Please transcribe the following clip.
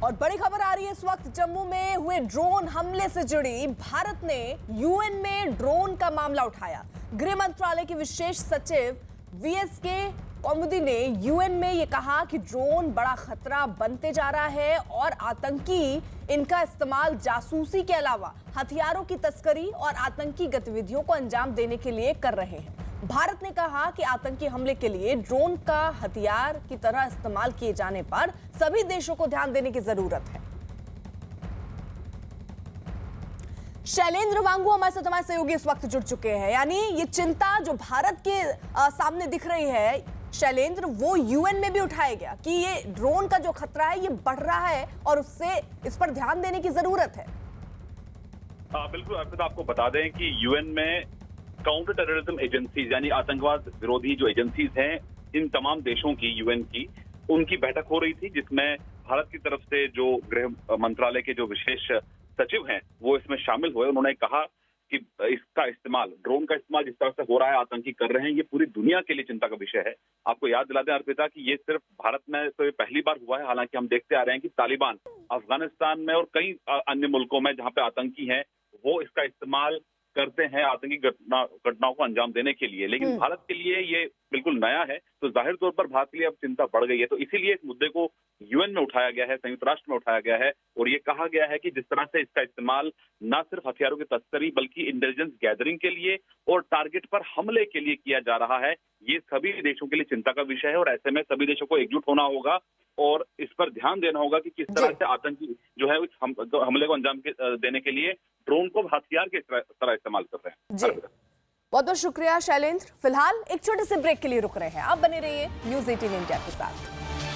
और बड़ी खबर आ रही है इस वक्त जम्मू में हुए ड्रोन हमले से जुड़ी। भारत ने यूएन में ड्रोन का मामला उठाया। गृह मंत्रालय के विशेष सचिव वीएसके कौमुदी ने यूएन में यह कहा कि ड्रोन बड़ा खतरा बनते जा रहा है और आतंकी इनका इस्तेमाल जासूसी के अलावा हथियारों की तस्करी और आतंकी गतिविधियों को अंजाम देने के लिए कर रहे हैं। भारत ने कहा कि आतंकी हमले के लिए ड्रोन का हथियार की तरह इस्तेमाल किए जाने पर सभी देशों को ध्यान देने की जरूरत है। शैलेंद्र वांगू हमारे साथ हमारे सहयोगी इस वक्त जुड़ चुके हैं। यानी ये चिंता जो भारत के सामने दिख रही है शैलेंद्र, वो यूएन में भी उठाया गया कि ये ड्रोन का जो खतरा है ये बढ़ रहा है और उससे इस पर ध्यान देने की जरूरत है। बिल्कुल अर्पिता, आपको बता दें कि यूएन में काउंटर टेररिज्म एजेंसीज यानी आतंकवाद विरोधी जो एजेंसीज हैं, इन तमाम देशों की यूएन की उनकी बैठक हो रही थी, जिसमें भारत की तरफ से जो गृह मंत्रालय के जो विशेष सचिव हैं वो इसमें शामिल हुए। उन्होंने कहा कि इसका इस्तेमाल, ड्रोन का इस्तेमाल जिस तरह से हो रहा है, आतंकी कर रहे हैं, ये पूरी दुनिया के लिए चिंता का विषय है। आपको याद दिला दें अर्पिता कि ये सिर्फ भारत में तो ये पहली बार हुआ है। हालांकि हम देखते आ रहे हैं कि तालिबान अफगानिस्तान में और कई अन्य मुल्कों में जहां पे आतंकी हैं वो इसका इस्तेमाल करते हैं आतंकी घटनाओं को अंजाम देने के लिए। लेकिन भारत के लिए ये बिल्कुल नया है, तो जाहिर तौर पर भारत के लिए अब चिंता बढ़ गई है। तो इसीलिए इस मुद्दे को यूएन में उठाया गया है, संयुक्त राष्ट्र में उठाया गया है और ये कहा गया है कि जिस तरह से इसका इस्तेमाल न सिर्फ हथियारों की तस्करी बल्कि इंटेलिजेंस गैदरिंग के लिए और टारगेट पर हमले के लिए किया जा रहा है, ये सभी देशों के लिए चिंता का विषय है। और ऐसे में सभी देशों को एकजुट होना होगा और इस पर ध्यान देना होगा कि किस तरह से आतंकी जो है उस हमले को अंजाम देने के लिए ड्रोन को हथियार के तरह इस्तेमाल कर रहे हैं। जी, बहुत बहुत शुक्रिया शैलेंद्र। फिलहाल एक छोटे से ब्रेक के लिए रुक रहे हैं। आप बने रहिए न्यूज़ 18 इंडिया के साथ।